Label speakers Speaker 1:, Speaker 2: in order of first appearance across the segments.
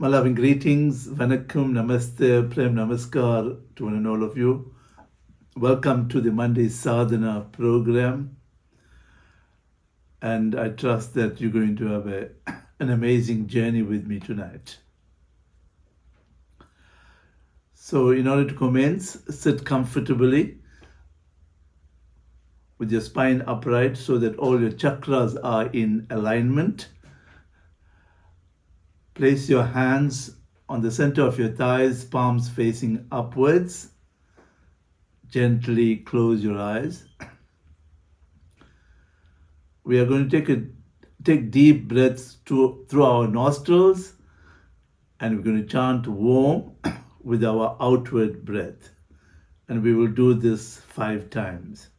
Speaker 1: My loving greetings, Vanakkam, Namaste, Prem Namaskar to one and all of you. Welcome to the Monday Sadhana program. And I trust that you're going to have an amazing journey with me tonight. So in order to commence, sit comfortably with your spine upright so that all your chakras are in alignment. Place your hands on the center of your thighs, palms facing upwards. Gently close your eyes. We are going to take deep breaths through our nostrils, and we're going to chant warm with our outward breath. And we will do this 5 times.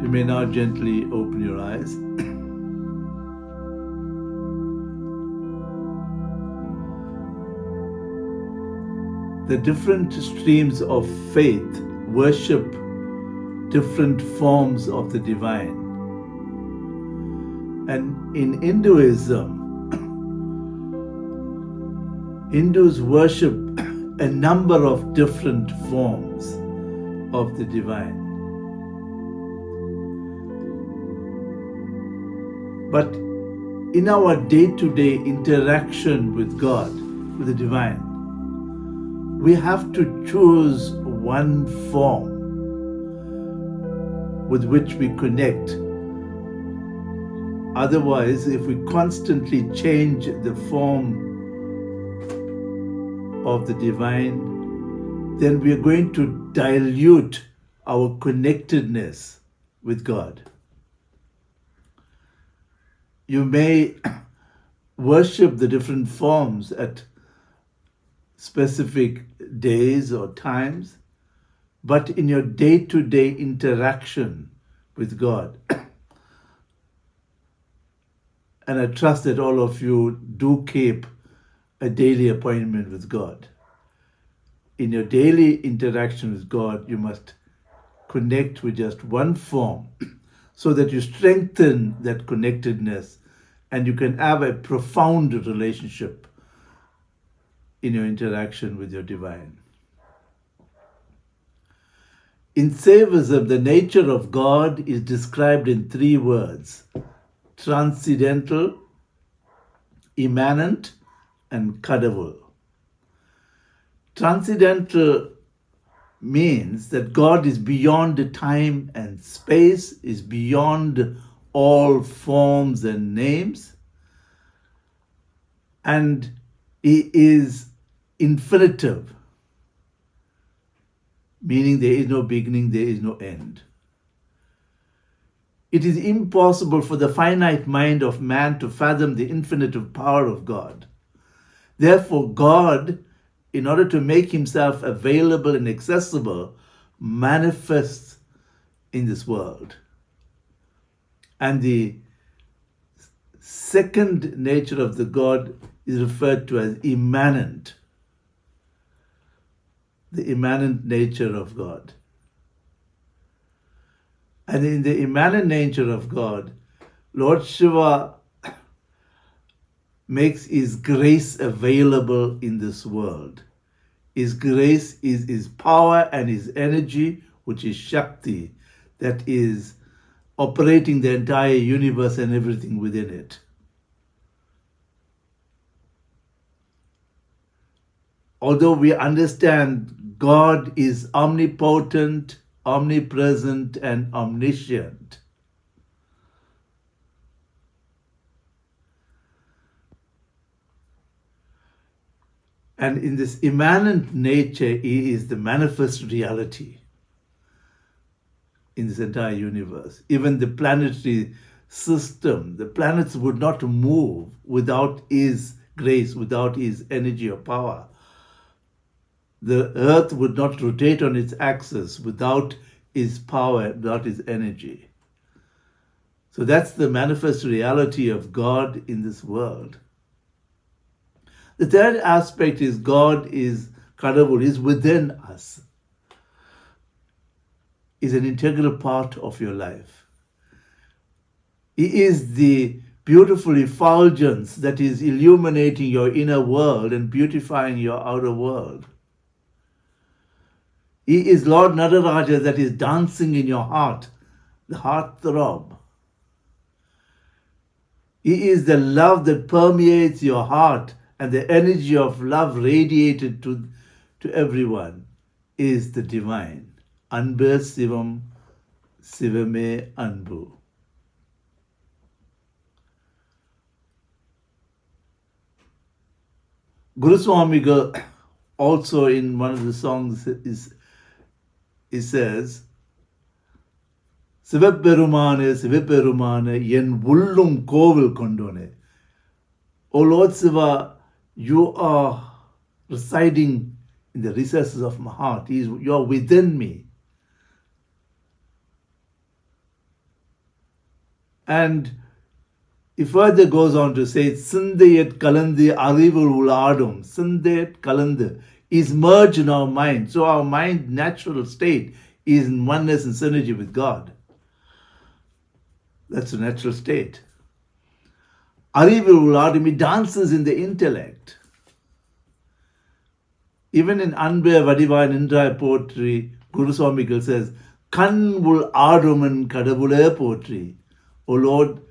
Speaker 1: You may now gently open your eyes. The different streams of faith worship different forms of the divine. And in Hinduism, Hindus worship a number of different forms of the divine. But in our day-to-day interaction with God, with the divine, we have to choose one form with which we connect. Otherwise, if we constantly change the form of the divine, then we are going to dilute our connectedness with God. You may worship the different forms at specific days or times, but in your day-to-day interaction with God, and I trust that all of you do keep a daily appointment with God. In your daily interaction with God, you must connect with just one form so that you strengthen that connectedness and you can have a profound relationship in your interaction with your divine. In Saivism, the nature of God is described in 3 words: transcendental, immanent, and kadavul. Transcendental means that God is beyond time and space, is beyond all forms and names, and He is infinitive, meaning there is no beginning, there is no end. It is impossible for the finite mind of man to fathom the infinitive power of God. Therefore, God, in order to make himself available and accessible, manifests in this world. And the second nature of the God is referred to as immanent. The immanent nature of God. And in the immanent nature of God, Lord Shiva makes His grace available in this world. His grace is His power and His energy, which is Shakti, that is operating the entire universe and everything within it. Although we understand God is omnipotent, omnipresent, and omniscient, and in this immanent nature, He is the manifest reality in this entire universe. Even the planetary system, the planets would not move without His grace, without His energy or power. The earth would not rotate on its axis without His power, without His energy. So that's the manifest reality of God in this world. The third aspect is God is Kadavul, is within us, is an integral part of your life. He is the beautiful effulgence that is illuminating your inner world and beautifying your outer world. He is Lord Nararaja that is dancing in your heart, the heart throb. He is the love that permeates your heart, and the energy of love radiated to everyone is the divine. Anbe Sivam, Sivame Anbu. Guru Swamigal also in one of the songs he says, Sivaperumane, Sivaperumane, yen vullum kovil kondone. O Lord Siva, you are residing in the recesses of my heart. You are within me. And he further goes on to say, Sindayat Kalandi Arivul Uladum. Sindayat Kalandi is merged in our mind. So our mind natural state is in oneness and synergy with God. That's the natural state. Arivul Uladum, it dances in the intellect. Even in Anbe Vadiva and Indra poetry, Guru Swamigal says, Kanvul Aduman Kadavule poetry. O Lord,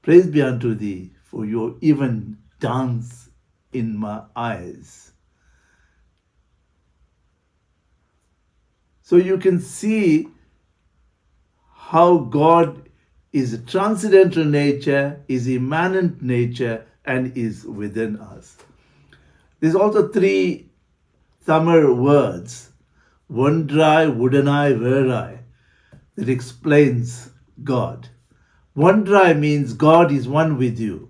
Speaker 1: praise be unto thee, for your even dance in my eyes. So you can see how God is a transcendental nature, is immanent nature, and is within us. There's also three Tamil words, Vondrai, Wudanai, Verai, that explains God. Vondrai means God is one with you.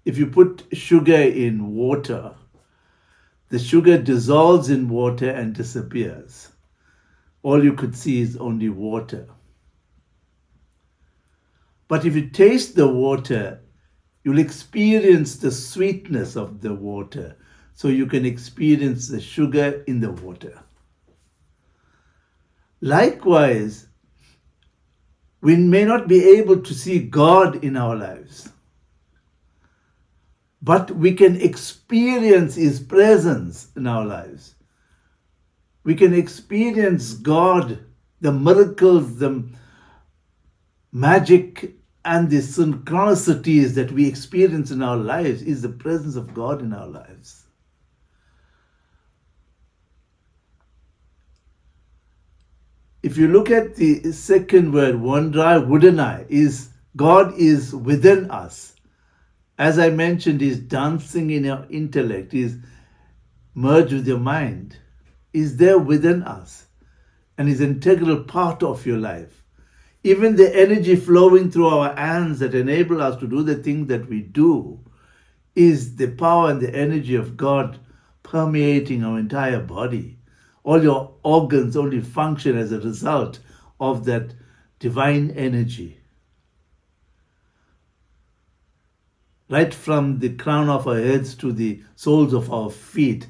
Speaker 1: If you put sugar in water, the sugar dissolves in water and disappears. All you could see is only water. But if you taste the water, you'll experience the sweetness of the water. So you can experience the sugar in the water. Likewise, we may not be able to see God in our lives, but we can experience His presence in our lives. We can experience God, the miracles, the magic, and the synchronicities that we experience in our lives is the presence of God in our lives. If you look at the second word, Vondrai, Wudanai, is God is within us. As I mentioned, He's dancing in your intellect, He's merged with your mind, He's there within us, and is an integral part of your life. Even the energy flowing through our hands that enable us to do the things that we do is the power and the energy of God permeating our entire body. All your organs only function as a result of that divine energy. Right from the crown of our heads to the soles of our feet,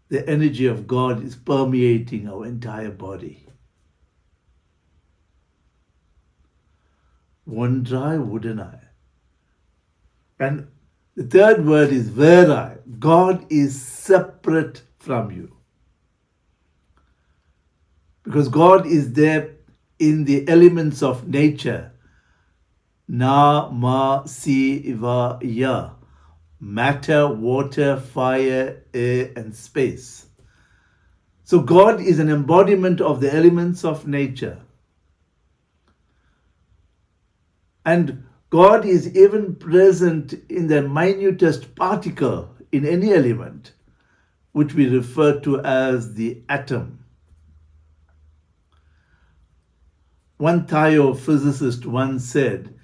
Speaker 1: the energy of God is permeating our entire body. Vondrai, Wudanai. And The third word is vera. God is separate from you. Because God is there in the elements of nature. Na, ma, si, va, ya. Matter, water, fire, air, and space. So God is an embodiment of the elements of nature. And God is even present in the minutest particle in any element, which we refer to as the atom. One Thayo physicist once said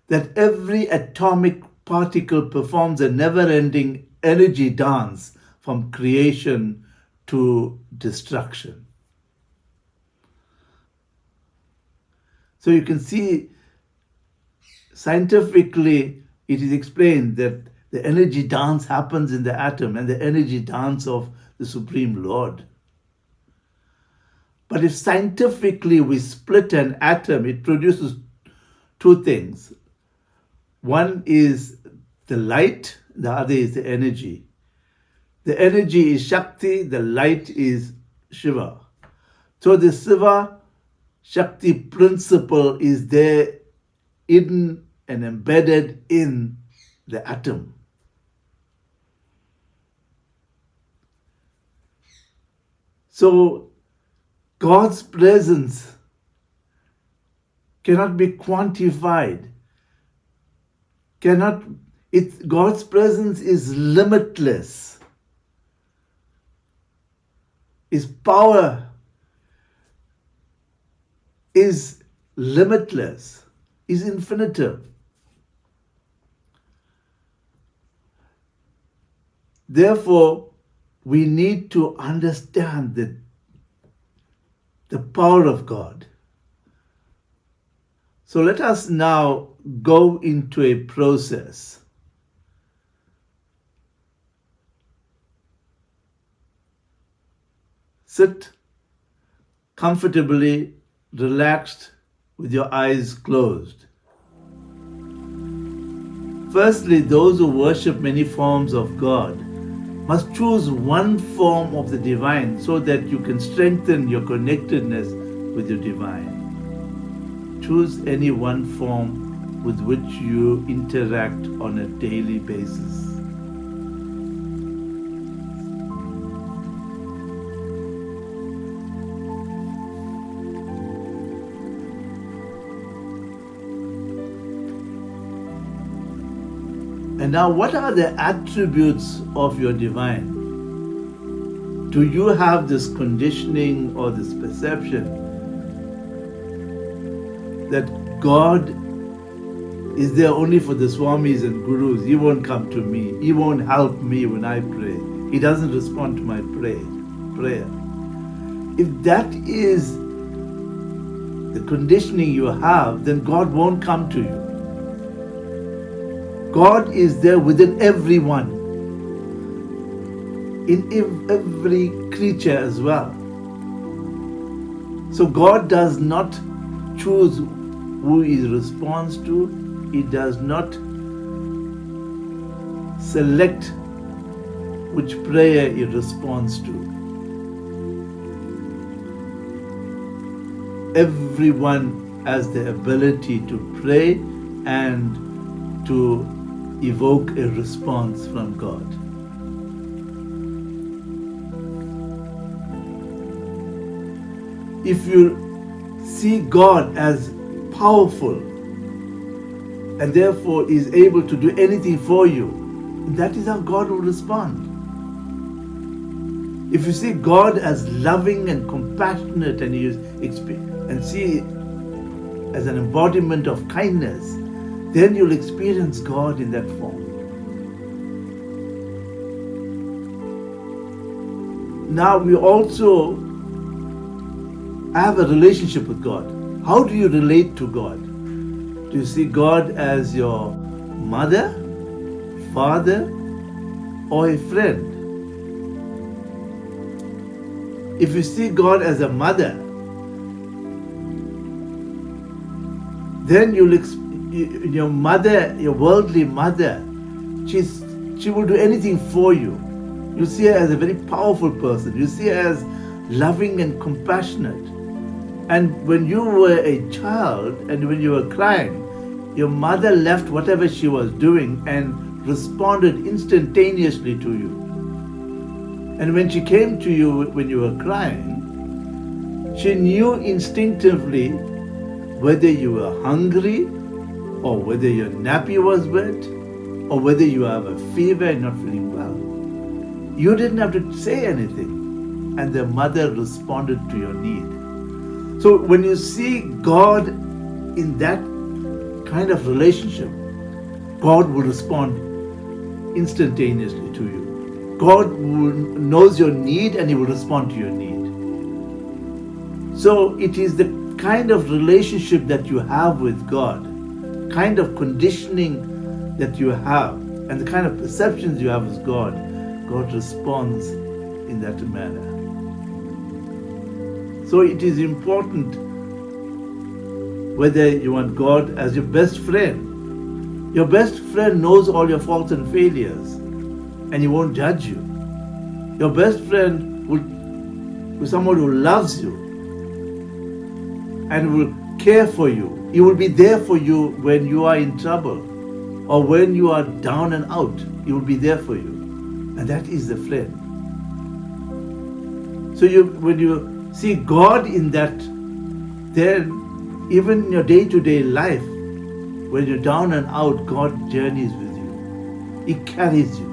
Speaker 1: that every atomic particle performs a never-ending energy dance from creation to destruction. So you can see scientifically it is explained that the energy dance happens in the atom and the energy dance of the Supreme Lord. But if scientifically we split an atom, it produces two things. One is the light, the other is the energy. The energy is Shakti, the light is Shiva. So the Shiva Shakti principle is there hidden and embedded in the atom. So God's presence cannot be quantified. God's presence is limitless. His power is limitless, is infinitive. Therefore, we need to understand the power of God. So let us now go into a process. Sit comfortably, relaxed, with your eyes closed. Firstly, those who worship many forms of God must choose one form of the divine so that you can strengthen your connectedness with your divine. Choose any one form with which you interact on a daily basis. And now, what are the attributes of your divine? Do you have this conditioning or this perception that God is there only for the Swamis and Gurus? He won't come to me. He won't help me when I pray. He doesn't respond to my prayer. If that is the conditioning you have, then God won't come to you. God is there within everyone, in every creature as well. So God does not choose who He responds to. He does not select which prayer He responds to. Everyone has the ability to pray and to evoke a response from God. If you see God as powerful and therefore is able to do anything for you, that is how God will respond. If you see God as loving and compassionate and see as an embodiment of kindness, then you'll experience God in that form. Now we also have a relationship with God. How do you relate to God? Do you see God as your mother, father, or a friend? If you see God as a mother, then your mother, your worldly mother, she's She will do anything for you. You see her as a very powerful person. You see her as loving and compassionate. And when you were a child and when you were crying, your mother left whatever she was doing and responded instantaneously to you. And when she came to you when you were crying, she knew instinctively whether you were hungry or whether your nappy was wet or whether you have a fever and not feeling well. You didn't have to say anything, and the mother responded to your need. So when you see God in that kind of relationship, God will respond instantaneously to you. God knows your need and He will respond to your need. So it is the kind of relationship that you have with God, kind of conditioning that you have, and the kind of perceptions you have with God, God responds in that manner. So it is important whether you want God as your best friend. Your best friend knows all your faults and failures, and He won't judge you. Your best friend will be someone who loves you and will care for you. He will be there for you when you are in trouble or when you are down and out. He will be there for you. And that is the friend. So when you see God in that, then even in your day-to-day life, when you're down and out, God journeys with you. He carries you.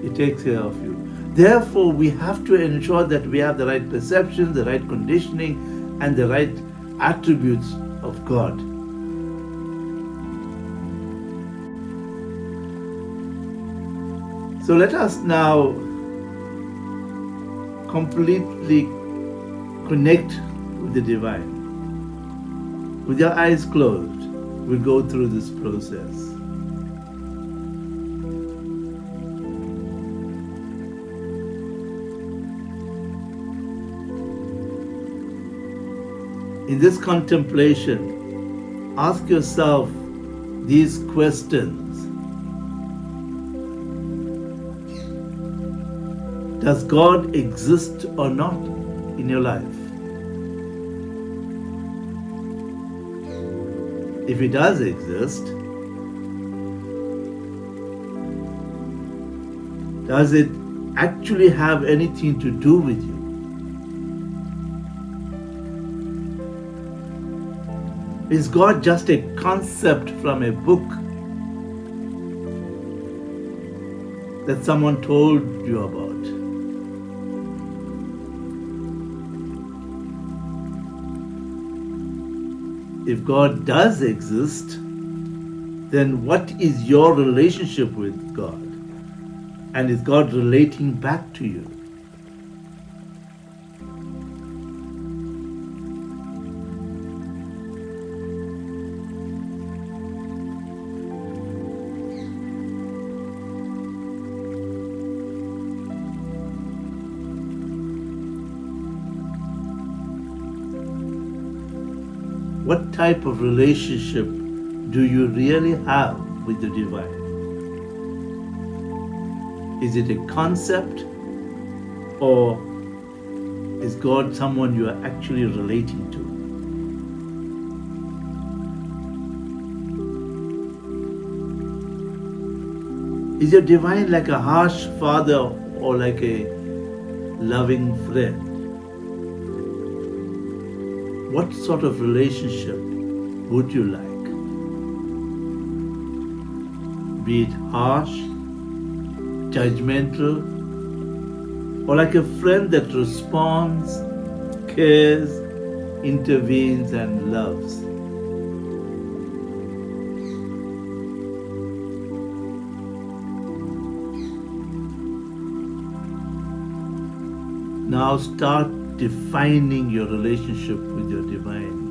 Speaker 1: He takes care of you. Therefore, we have to ensure that we have the right perception, the right conditioning, and the right attributes of God. So let us now completely connect with the divine. With your eyes closed, we'll go through this process. In this contemplation, ask yourself these questions. Does God exist or not in your life? If He does exist, does it actually have anything to do with you? Is God just a concept from a book that someone told you about? If God does exist, then what is your relationship with God? And is God relating back to you? What type of relationship do you really have with the divine? Is it a concept, or is God someone you are actually relating to? Is your divine like a harsh father or like a loving friend? What sort of relationship would you like? Be it harsh, judgmental, or like a friend that responds, cares, intervenes, and loves? Now start defining your relationship with your divine.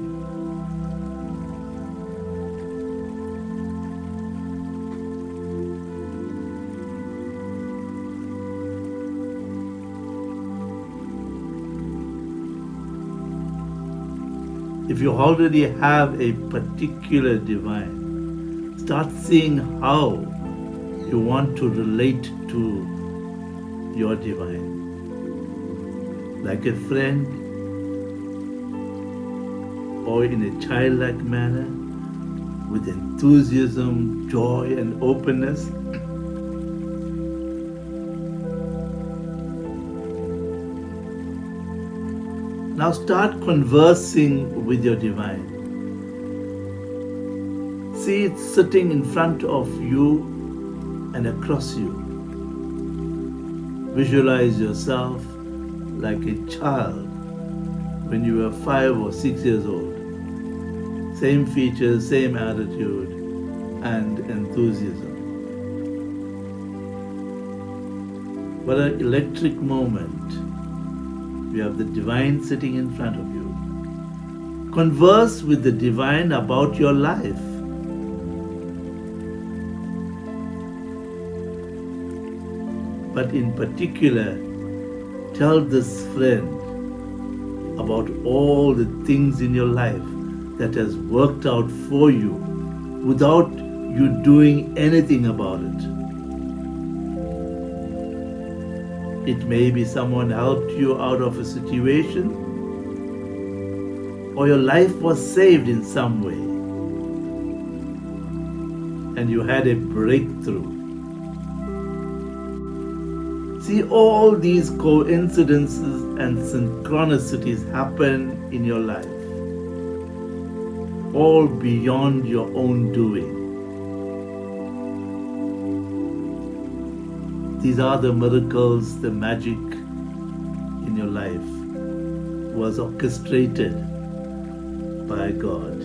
Speaker 1: If you already have a particular divine, start seeing how you want to relate to your divine. Like a friend, or in a childlike manner, with enthusiasm, joy, and openness. Now start conversing with your divine. See it sitting in front of you and across you. Visualize yourself like a child when you were 5 or 6 years old. Same features, same attitude, and enthusiasm. What an electric moment. You have the divine sitting in front of you. Converse with the divine about your life. But in particular, tell this friend about all the things in your life that has worked out for you without you doing anything about it. It may be someone helped you out of a situation, or your life was saved in some way, and you had a breakthrough. See, all these coincidences and synchronicities happen in your life, all beyond your own doing. These are the miracles, the magic in your life was orchestrated by God.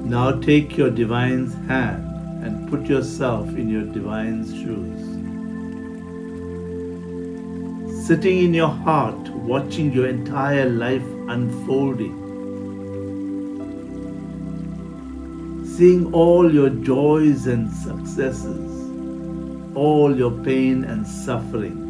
Speaker 1: Now take your divine's hand and put yourself in your divine's shoes. Sitting in your heart, watching your entire life unfolding. Seeing all your joys and successes, all your pain and suffering.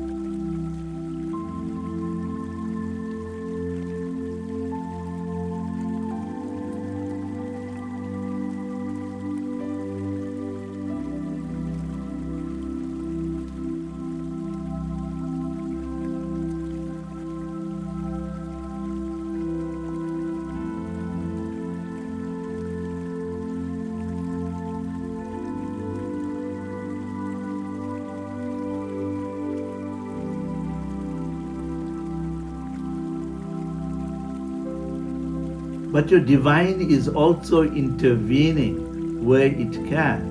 Speaker 1: But your divine is also intervening where it can.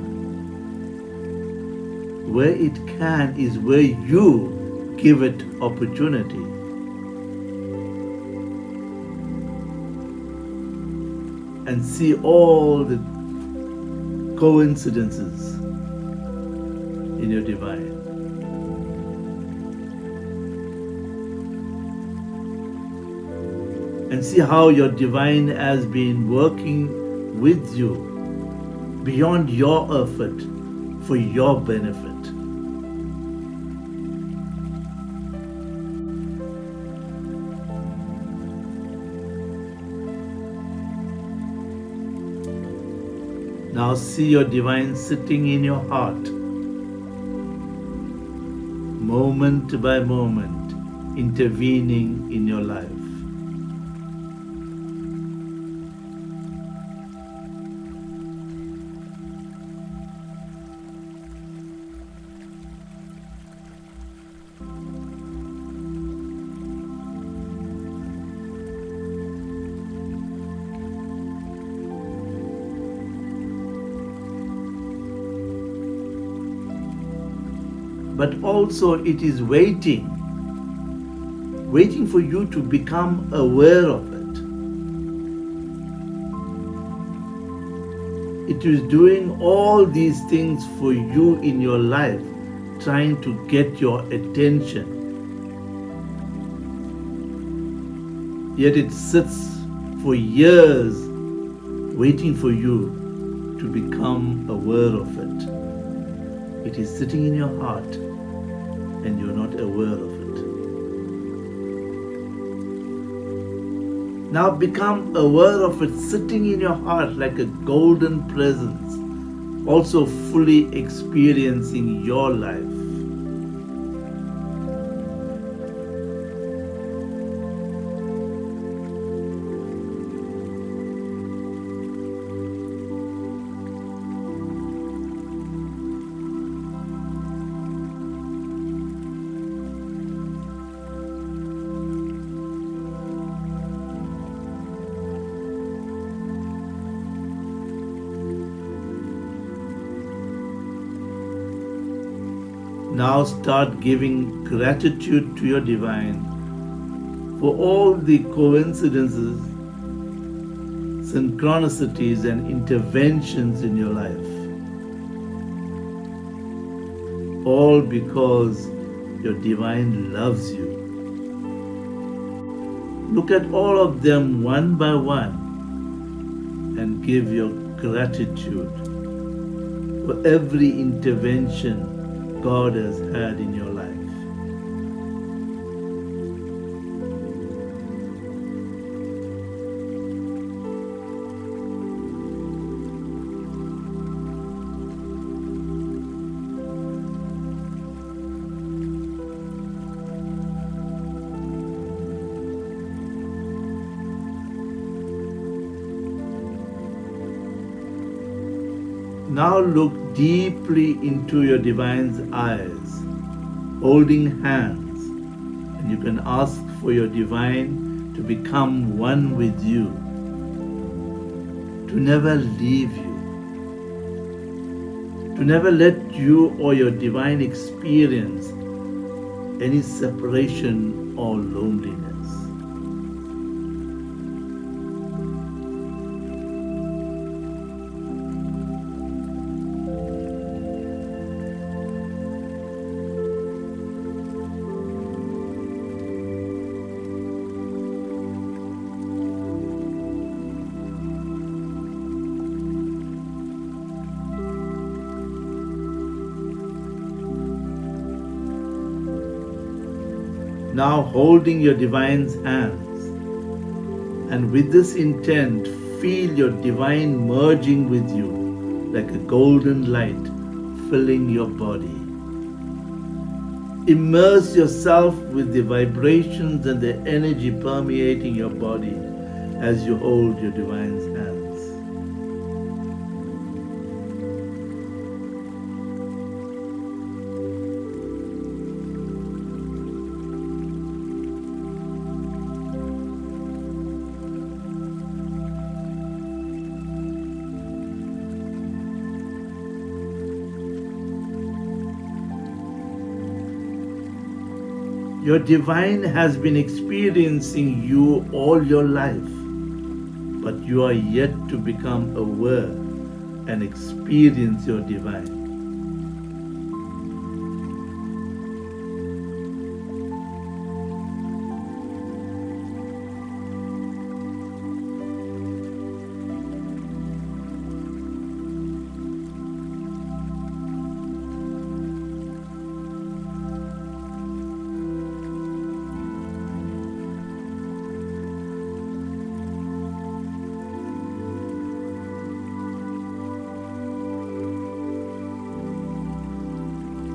Speaker 1: Where it can is where you give it opportunity. And see all the coincidences in your divine. And see how your divine has been working with you beyond your effort for your benefit. Now see your divine sitting in your heart, moment by moment, intervening in your life. But also it is waiting for you to become aware of it. It is doing all these things for you in your life, trying to get your attention. Yet it sits for years waiting for you to become aware of it. It is sitting in your heart and you're not aware of it. Now become aware of it sitting in your heart like a golden presence, also fully experiencing your life. Now start giving gratitude to your divine for all the coincidences, synchronicities, and interventions in your life. All because your divine loves you. Look at all of them one by one and give your gratitude for every intervention God has had in your life. Now look deeply into your divine's eyes, holding hands, and you can ask for your divine to become one with you, to never leave you, to never let you or your divine experience any separation or loneliness. Now holding your divine's hands, and with this intent, feel your divine merging with you like a golden light filling your body. Immerse yourself with the vibrations and the energy permeating your body as you hold your divine's hands. Your divine has been experiencing you all your life, but you are yet to become aware and experience your divine.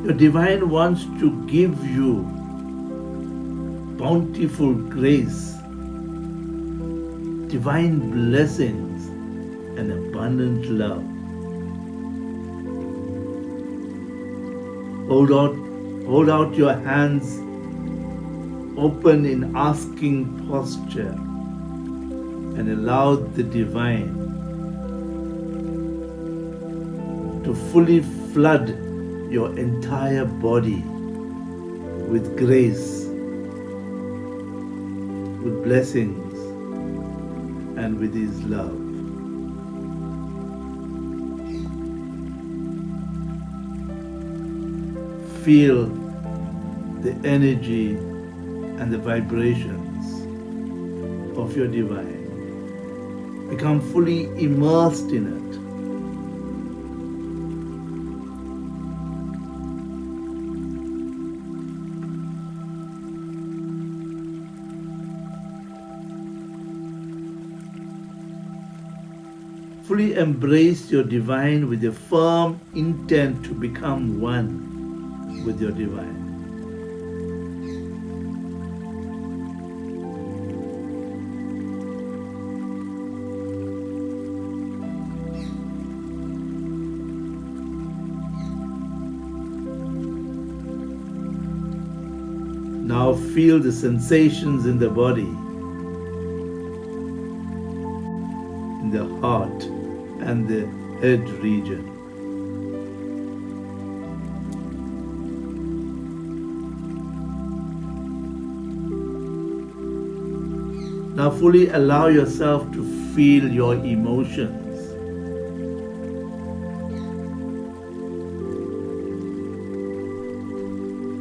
Speaker 1: Your divine wants to give you bountiful grace, divine blessings, and abundant love. Hold out your hands open in asking posture and allow the divine to fully flood your entire body with grace, with blessings, and with His love. Feel the energy and the vibrations of your divine. Become fully immersed in it. Fully embrace your divine with a firm intent to become one with your divine. Now feel the sensations in the body, in the heart, and the head region. Now fully allow yourself to feel your emotions.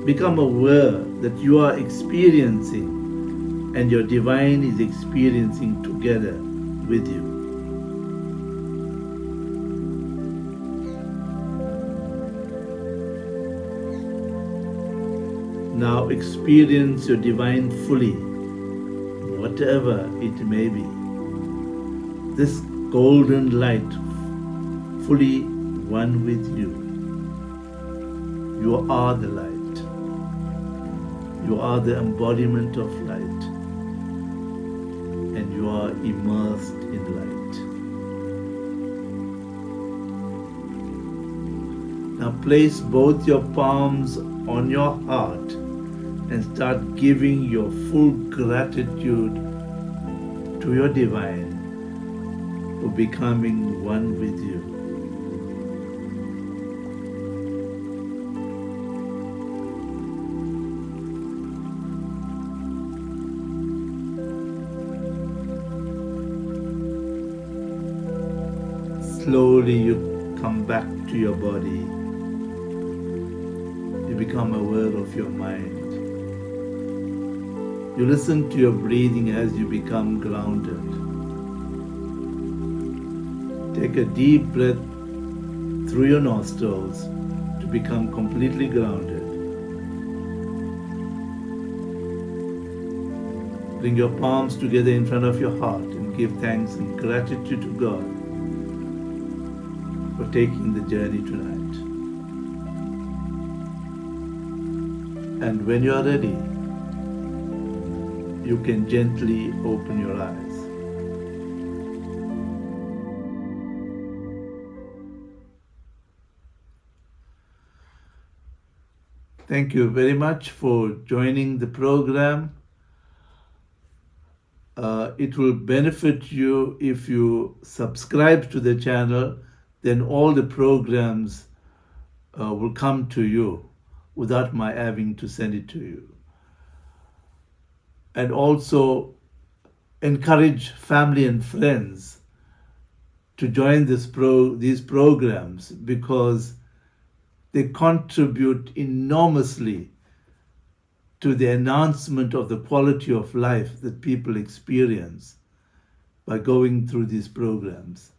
Speaker 1: Become aware that you are experiencing and your divine is experiencing together with you. Now experience your divine fully, whatever it may be. This golden light fully one with you. You are the light. You are the embodiment of light. And you are immersed in light. Now place both your palms on your heart and start giving your full gratitude to your divine for becoming one with you. Slowly you come back to your body. You become aware of your mind. You listen to your breathing as you become grounded. Take a deep breath through your nostrils to become completely grounded. Bring your palms together in front of your heart and give thanks and gratitude to God for taking the journey tonight. And when you are ready, you can gently open your eyes. Thank you very much for joining the program. It will benefit you if you subscribe to the channel, then all the programs will come to you without my having to send it to you. And also encourage family and friends to join these programs because they contribute enormously to the enhancement of the quality of life that people experience by going through these programs.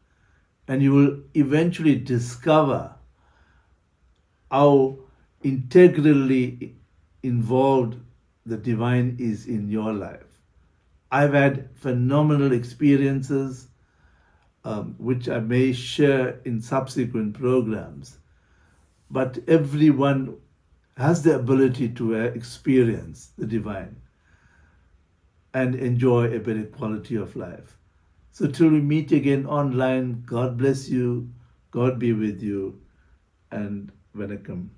Speaker 1: And you will eventually discover how integrally involved the divine is in your life. I've had phenomenal experiences, which I may share in subsequent programs, but everyone has the ability to experience the divine and enjoy a better quality of life. So till we meet again online, God bless you, God be with you, and welcome.